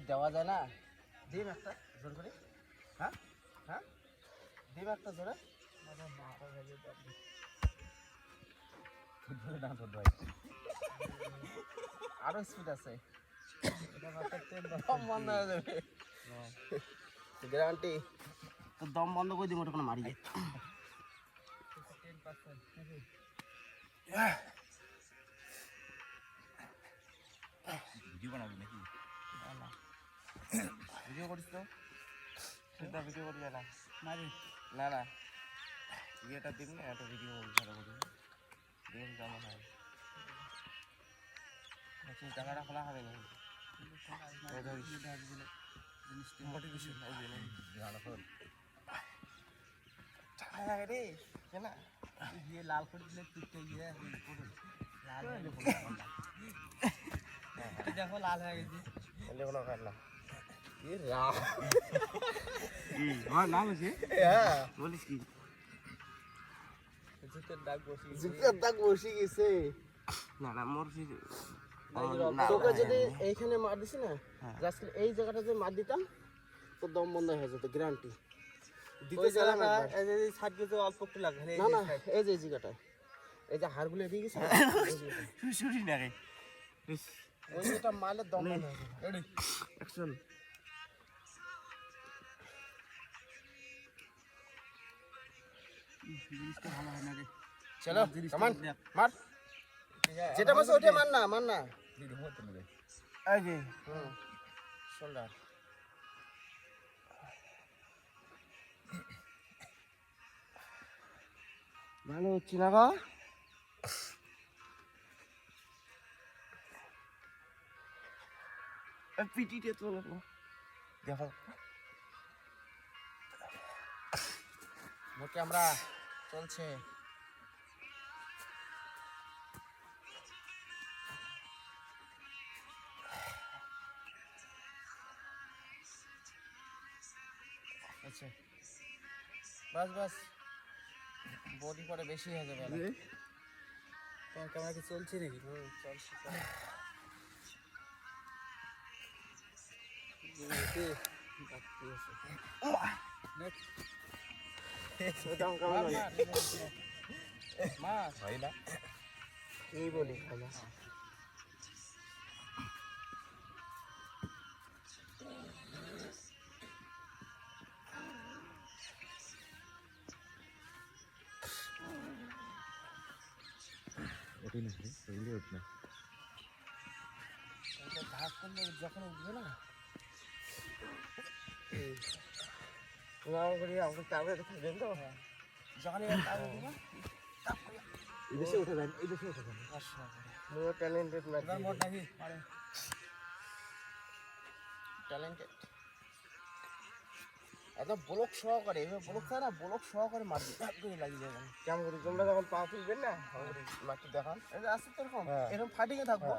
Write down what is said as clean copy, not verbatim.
দেওয়া যায় না, ডিম একটা জোর করে। হ্যাঁ হ্যাঁ, ডিম একটা জোরে। আরো স্পিড আছে, দম বন্ধ হয়ে যাবে। গ্যারান্টি তো, দম বন্ধ করে দিব, ওটা কোনো মারি যায়। ভিডিও বানাবি নাকি? ভিডিও করিস তো, সেটা ভিডিও করবি না মারি না না, ইয়েটা দিন না, একটা ভিডিও ভালো করি দেখুন কেমন হয়। জায়গাটা খোলা হবে না, মোটিভেশন রে কেনা গিয়ে লাল করে দিলে পিঠে গিয়ে লাল দেখো লাল হয়ে গেছে। কোনো কাজ না, আমার নাম আছে। হ্যাঁ বলিস কি, জুতের দাগ বসে গেছে। না না মোর তোকে যদি এইখানে মার দিছি না, এই জায়গাটা যদি মার দিতাম তো দম বন্ধ হয়ে যেত, গ্যারান্টি দিতে চাইলাম। অল্প একটু লাগবে না না, এই যে জায়গাটায়, এই যে হাড়গুলো এদিকে গেছে, শুশুরি না রে, ওই যেটা মারলে দম বন্ধ হয়ে যাবে। Ready action. চলো কামান মার, যেটা বলছে ওইটা মার না, মার না। এই যে শোল্ডার ভালো হচ্ছে না গো। পিটিতে তো দেখো মোটে আমরা চলছে। আচ্ছা বাস বাস, বডি পরে বেশি হয়ে যাবে। তোমার ক্যামেরা কি চলছে নাকি? চলছে কি বলি খালা, যখন উঠবে না একদম ব্লক সহকারে, ব্লক থাকে না, ব্লক সহকারে মারবি, লাগিয়ে যাবে। কেমন করি তোমরা যখন পা তুলবেন না, মাটি দেখান, আসতে তো এরকম এরকম ফাটিয়ে থাকবো।